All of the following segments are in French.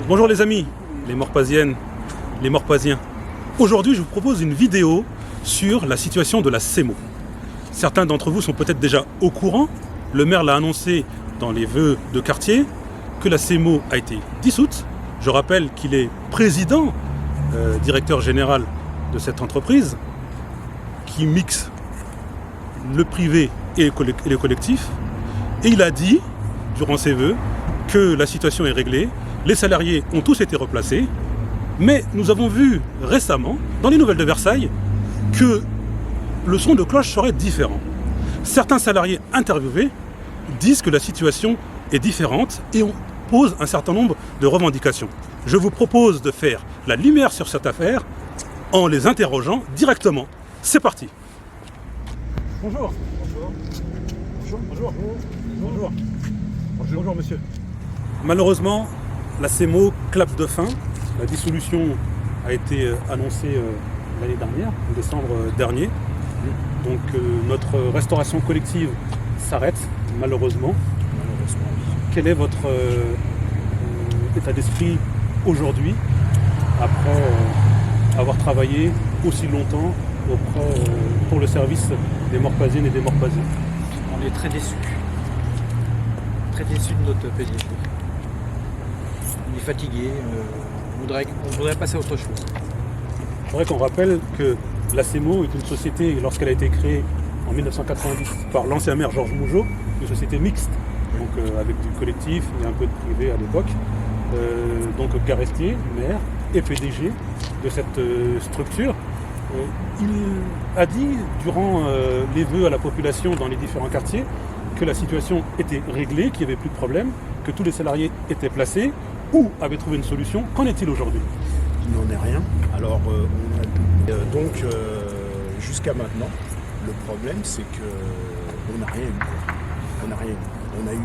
Bonjour les amis, les Morpasiennes, les Morpasiens. Aujourd'hui, je vous propose une vidéo sur la situation de la CEMO. Certains d'entre vous sont peut-être déjà au courant. Le maire l'a annoncé dans les vœux de quartier que la CEMO a été dissoute. Je rappelle qu'il est président, directeur général de cette entreprise qui mixe le privé et le collectif. Et il a dit, durant ses vœux, que la situation est réglée. Les salariés ont tous été replacés. Mais nous avons vu récemment, dans les nouvelles de Versailles, que le son de cloche serait différent. Certains salariés interviewés disent que la situation est différente et on pose un certain nombre de revendications. Je vous propose de faire la lumière sur cette affaire en les interrogeant directement. C'est parti. Bonjour. Bonjour. Bonjour. Bonjour. Bonjour. Bonjour monsieur. Malheureusement, la CEMO clappe de fin. La dissolution a été annoncée l'année dernière, en décembre dernier. Donc notre restauration collective s'arrête, malheureusement. Quel est votre état d'esprit aujourd'hui, après avoir travaillé aussi longtemps pour le service des Morpasiennes et des Morpasiens? On est très déçus. Très déçus de notre PDG. On est fatigué. On voudrait passer à autre chose. C'est vrai qu'on rappelle que la CEMO est une société, lorsqu'elle a été créée en 1990 par l'ancien maire Georges Mougeot, une société mixte, donc avec du collectif et un peu de privé à l'époque. Donc Garestier, maire et PDG de cette structure. Il a dit, durant les vœux à la population dans les différents quartiers, que la situation était réglée, qu'il n'y avait plus de problème, que tous les salariés étaient placés ou avaient trouvé une solution. Qu'en est-il aujourd'hui? Il n'en est rien. Alors, jusqu'à maintenant, le problème, c'est qu'on n'a rien eu. On n'a rien eu. On a eu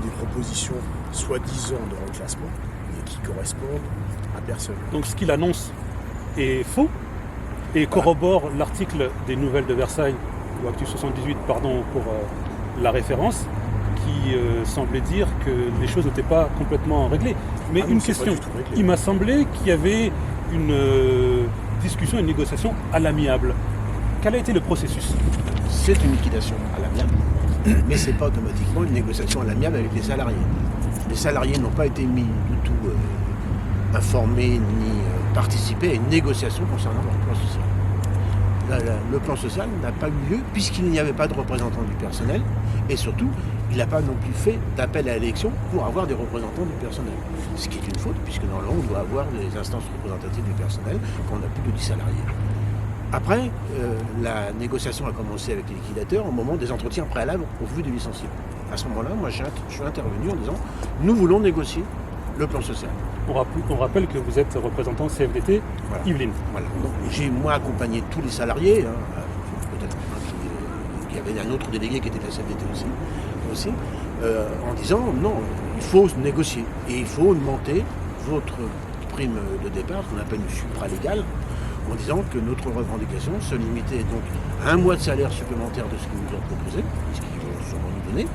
des propositions soi-disant de reclassement, mais qui correspondent à personne. Donc ce qu'il annonce est faux et corrobore l'article des Nouvelles de Versailles, ou Actu 78, pardon pour la référence, qui semblait dire que les choses n'étaient pas complètement réglées. Mais une question, il m'a semblé qu'il y avait une discussion, une négociation à l'amiable. Quel a été le processus? C'est une liquidation à l'amiable, mais ce n'est pas automatiquement une négociation à l'amiable avec les salariés. Les salariés n'ont pas été mis du tout informés ni participés à une négociation concernant leur plan social. Le plan social n'a pas eu lieu puisqu'il n'y avait pas de représentant du personnel et surtout, il n'a pas non plus fait d'appel à l'élection pour avoir des représentants du personnel. Ce qui est une faute puisque normalement on doit avoir des instances représentatives du personnel quand on a plus de 10 salariés. Après, la négociation a commencé avec les liquidateurs au moment des entretiens préalables au vu des licenciés. À ce moment-là, moi je suis intervenu en disant nous voulons négocier le plan social. On rappelle que vous êtes représentant CFDT Yvelines. Voilà. Donc, j'ai moi accompagné tous les salariés, peut-être qu'il y avait un autre délégué qui était de la CFDT aussi en disant non, il faut négocier et il faut augmenter votre prime de départ, qu'on appelle une supralégale, en disant que notre revendication se limitait donc à un mois de salaire supplémentaire de ce qu'ils nous ont proposé, ce qu'ils vont sûrement nous donner,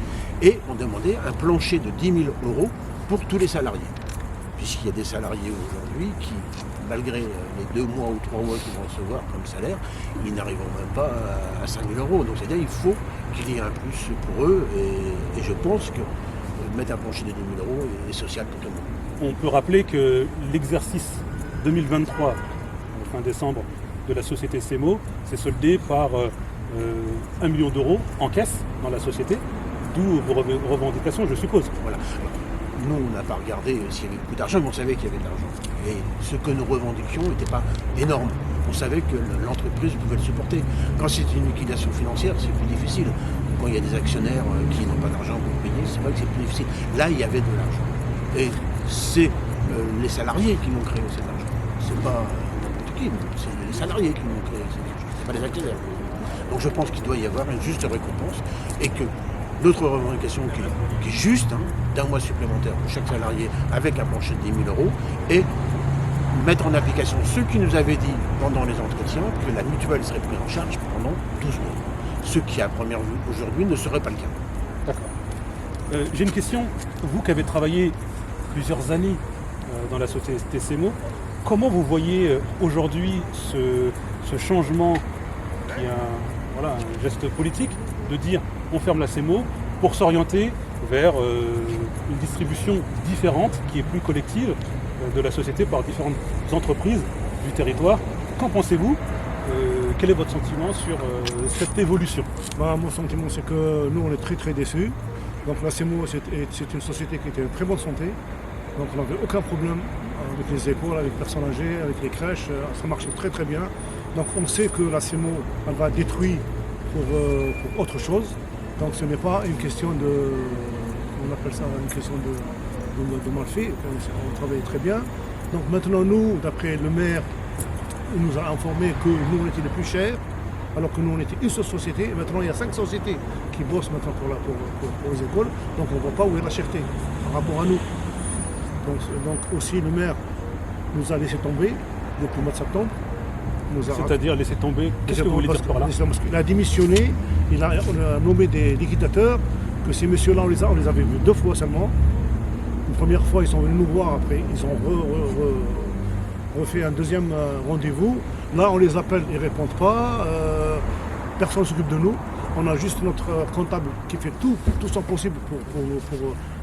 et on demandait un plancher de 10 000 € pour tous les salariés. Puisqu'il y a des salariés aujourd'hui qui, malgré les 2 mois ou 3 mois qu'ils vont recevoir comme salaire, ils n'arriveront même pas à 5 000 €. Donc c'est-à-dire qu'il faut qu'il y ait un plus pour eux, et je pense que mettre un plancher de 10 000 € est social pour tout le monde. On peut rappeler que l'exercice 2023, fin décembre, de la société CEMO s'est soldé par 1 million d'euros en caisse dans la société, d'où vos revendications, je suppose. Voilà. Nous, on n'a pas regardé s'il y avait beaucoup d'argent, mais on savait qu'il y avait de l'argent. Et ce que nous revendiquions n'était pas énorme. On savait que l'entreprise pouvait le supporter. Quand c'est une liquidation financière, c'est plus difficile. Quand il y a des actionnaires qui n'ont pas d'argent pour payer, c'est vrai que c'est plus difficile. Là, il y avait de l'argent. Et c'est les salariés qui l'ont créé, cet argent. C'est pas n'importe qui, c'est les salariés qui l'ont créé, cet argent. C'est pas les actionnaires. Donc je pense qu'il doit y avoir une juste récompense et que notre revendication qui est juste, d'un mois supplémentaire pour chaque salarié avec un plancher de 10 000 € et mettre en application ce qui nous avait dit pendant les entretiens que la mutuelle serait prise en charge pendant 12 mois. Ce qui, à première vue, aujourd'hui, ne serait pas le cas. D'accord. J'ai une question. Vous qui avez travaillé plusieurs années dans la société CEMO. Comment vous voyez aujourd'hui ce changement qui est un geste politique de dire on ferme la CEMO pour s'orienter vers une distribution différente qui est plus collective de la société par différentes entreprises du territoire. Qu'en pensez-vous ? Quel est votre sentiment sur cette évolution ? Mon sentiment, c'est que nous, on est très très déçus. Donc la CEMO, c'est une société qui était en très bonne santé. Donc on n'avait aucun problème avec les écoles, avec les personnes âgées, avec les crèches. Ça marchait très très bien. Donc on sait que la CEMO, elle va être détruite pour autre chose. Donc ce n'est pas une question on appelle ça une question de mal fait. On travaille très bien. Donc maintenant nous, d'après le maire, il nous a informé que nous on était les plus chers, alors que nous on était une seule société. Et maintenant il y a 5 sociétés qui bossent maintenant pour les écoles. Donc on ne voit pas où est la cherté par rapport à nous. Donc aussi le maire nous a laissé tomber depuis le mois de septembre. C'est-à-dire laisser tomber, qu'est-ce que vous voulez dire par là ? Il a démissionné, on a nommé des liquidateurs, que ces messieurs-là, on les avait vus 2 fois seulement. Une première fois, ils sont venus nous voir, après ils ont refait un deuxième rendez-vous. Là, on les appelle, ils ne répondent pas, personne ne s'occupe de nous. On a juste notre comptable qui fait tout son possible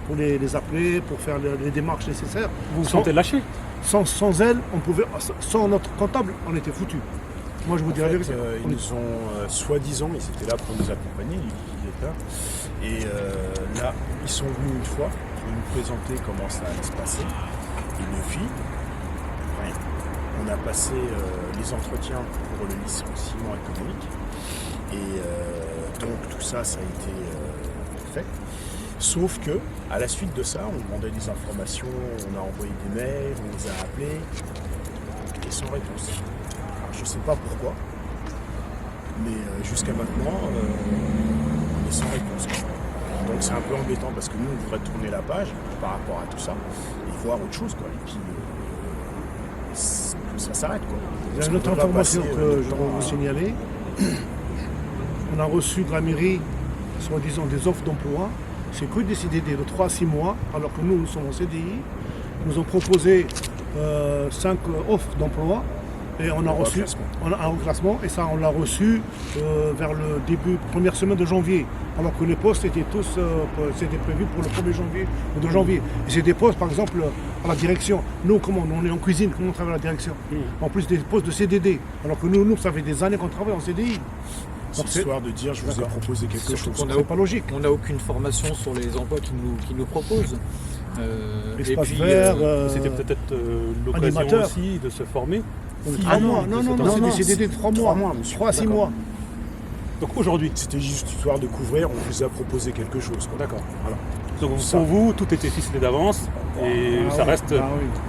pour les appeler, pour faire les démarches nécessaires. Vous vous sentez lâché ? Sans elle, sans notre comptable, on était foutus. Moi, je vous dirais. Ils nous ont, soi-disant, ils étaient là pour nous accompagner, les liquidateurs. Et là, ils sont venus une fois pour nous présenter comment ça allait se passer. Ils le fit. Rien. On a passé les entretiens pour le licenciement économique. Et donc tout ça a été fait. Sauf que, à la suite de ça, on demandait des informations, on a envoyé des mails, on les a appelés, et sans réponse. Alors, je ne sais pas pourquoi, mais jusqu'à maintenant, on est sans réponse. Donc c'est un peu embêtant parce que nous, on voudrait tourner la page par rapport à tout ça et voir autre chose, quoi. Et puis, que ça s'arrête, quoi. Il y a une autre information que je dois vous signaler. On a reçu de la mairie, soi-disant, des offres d'emploi. C'est que des CDD de 3 à 6 mois, alors que nous sommes en CDI. Ils nous ont proposé 5 offres d'emploi et on a reçu un reclassement et ça on l'a reçu vers le début, première semaine de janvier, alors que les postes étaient tous c'était prévu pour le 1er janvier ou 2 janvier. Et c'est des postes par exemple à la direction. Nous on est en cuisine, comment on travaille à la direction ? En plus des postes de CDD, alors que nous ça fait des années qu'on travaille en CDI. C'est histoire de dire je vous ai proposé quelque chose. C'est pas logique. On n'a aucune formation sur les emplois qu'ils nous proposent. Espace vert, c'était peut-être l'occasion animateur. aussi de se former. Non, c'est des CDD de 3 mois. 3 à 6 mois. Donc aujourd'hui, c'était juste histoire de couvrir, on vous a proposé quelque chose. D'accord. Voilà. Donc pour vous, tout était ficelé d'avance et ça reste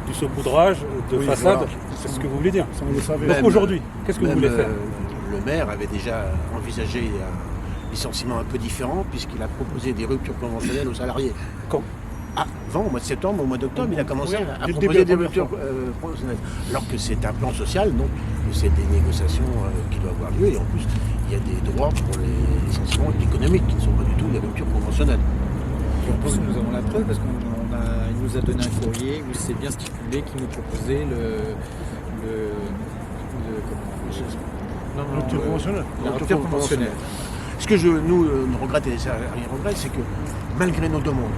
du saupoudrage de façade. Voilà. C'est ce que vous voulez dire. Ça, on le savait. Donc aujourd'hui, qu'est-ce que vous voulez faire ? Le maire avait déjà envisagé un licenciement un peu différent puisqu'il a proposé des ruptures conventionnelles aux salariés. Quand ? Avant, au mois de septembre, au mois d'octobre, il a commencé à dès le proposer des début, ruptures conventionnelles. Alors que c'est un plan social, donc c'est des négociations qui doivent avoir lieu et en plus il y a des droits pour les licenciements économiques qui ne sont pas du tout les ruptures conventionnelles. Et en plus, nous avons la preuve parce qu'il nous a donné un courrier où c'est bien stipulé qu'il nous proposait La rupture conventionnelle. la rupture conventionnelle. Ce que nous regrettons et les salariés regrettent, c'est que malgré nos demandes,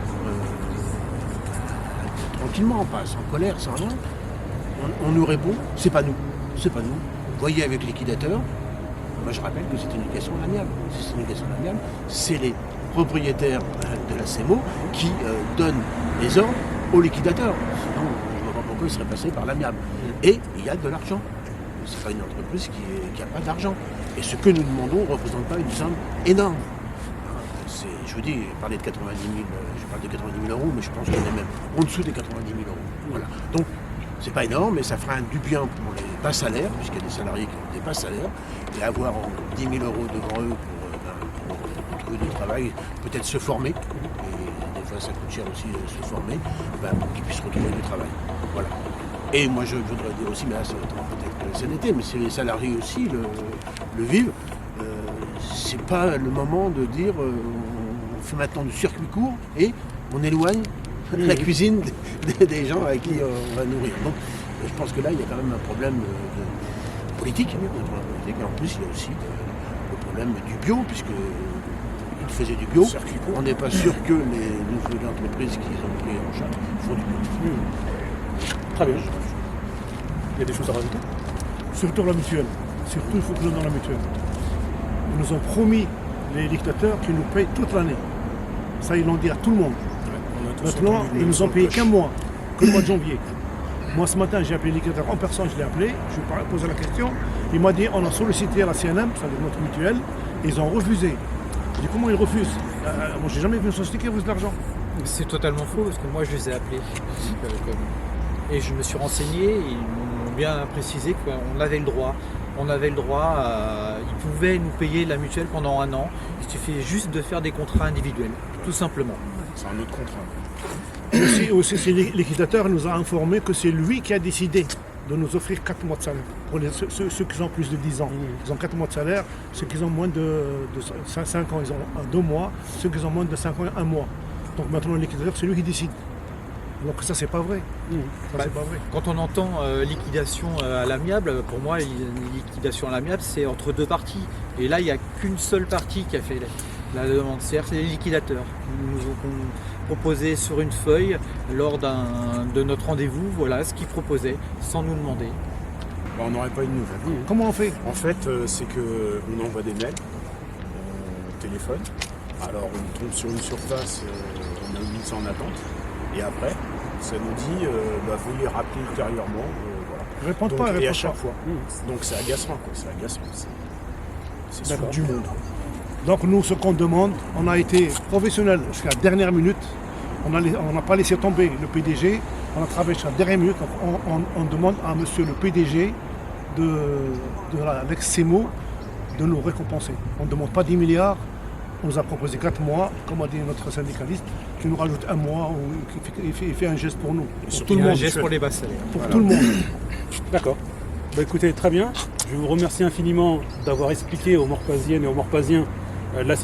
tranquillement, pas sans colère, sans rien, on nous répond, c'est pas nous. Vous voyez avec les liquidateurs, moi je rappelle que c'est une négociation amiable. Si c'est une négociation amiable, c'est les propriétaires de la CEMO qui donnent les ordres aux liquidateurs. Sinon, je ne vois pas pourquoi ils seraient passés par l'amiable. Et il y a de l'argent. Ce n'est pas une entreprise qui n'a pas d'argent. Et ce que nous demandons ne représente pas une somme énorme. Je vous dis, parler de 90 000, je parle de 90 000 euros, mais je pense qu'on est même en dessous des 90 000 euros. Voilà. Donc, c'est pas énorme, mais ça fera du bien pour les bas salaires, puisqu'il y a des salariés qui ont des bas salaires, et avoir 10 000 euros devant eux pour trouver du travail, peut-être se former, et des fois ça coûte cher aussi se former, pour qu'ils puissent retrouver du travail. Voilà. Et moi je voudrais dire aussi, mais là ça va être peut-être que c'est l'été, mais si les salariés aussi le vivent, c'est pas le moment de dire on fait maintenant du circuit court et on éloigne la cuisine des gens avec qui on va nourrir. Donc je pense que là, il y a quand même un problème politique. Et en plus, il y a aussi le problème du bio, puisqu'ils faisaient du bio. On n'est pas sûr que les nouvelles entreprises qu'ils ont pris en charge font du bio. Très bien. Il y a des choses à rajouter? Surtout la mutuelle. Surtout, il faut que nous dans la mutuelle. Ils nous ont promis, les dictateurs, qu'ils nous payent toute l'année. Ça, ils l'ont dit à tout le monde. Maintenant, ils nous ont payé qu'un mois, que le mois de janvier. Moi, ce matin, j'ai appelé le dictateur en personne, je l'ai appelé, je lui ai posé la question. Il m'a dit, on a sollicité la CNM, c'est-à-dire notre mutuelle, et ils ont refusé. J'ai dit, comment ils refusent? Moi, j'ai jamais vu une société qui refuse de l'argent. C'est totalement faux parce que moi je les ai appelés. Et je me suis renseigné, ils m'ont bien précisé qu'on avait le droit. On avait le droit, ils pouvaient nous payer la mutuelle pendant 1 an. Il suffit juste de faire des contrats individuels, tout simplement. C'est un autre contrat. Aussi c'est l'équitateur nous a informé que c'est lui qui a décidé de nous offrir 4 mois de salaire. Pour ceux qui ont plus de 10 ans, ils ont 4 mois de salaire. Ceux qui ont moins de 5 ans, ils ont 2 mois. Ceux qui ont moins de 5 ans, 1 mois. Donc maintenant, l'équitateur, c'est lui qui décide. Donc ça, c'est pas vrai. Ça, c'est pas vrai. Quand on entend liquidation à l'amiable, pour moi, une liquidation à l'amiable, c'est entre 2 parties. Et là, il n'y a qu'une seule partie qui a fait la demande. C'est les liquidateurs. Ils nous ont proposé sur une feuille, lors de notre rendez-vous, voilà ce qu'ils proposaient, sans nous demander. On n'aurait pas eu de nouvelles. Comment on fait? En fait, c'est qu'on envoie des mails, on téléphone. Alors on tombe sur une surface, on a mis ça en attente. Et après, ça nous dit, veuillez rappeler ultérieurement. Voilà. Ils répondent Donc, pas, ils et à répondent chaque pas. fois. Donc c'est agaçant, quoi. C'est agaçant. C'est sur du monde. Donc nous, ce qu'on demande, on a été professionnels jusqu'à la dernière minute. On n'a pas laissé tomber le PDG. On a travaillé jusqu'à la dernière minute. On demande à monsieur le PDG de l'ex-CEMO de nous récompenser. On ne demande pas 10 milliards. On nous a proposé 4 mois, comme a dit notre syndicaliste, qui nous rajoute 1 mois, ou qui fait un geste pour nous. Pour tout le monde. Un geste pour les bas salaires. Pour tout le monde. D'accord. Écoutez, très bien. Je vous remercie infiniment d'avoir expliqué aux Morpasiennes et aux Morpasiens la situation.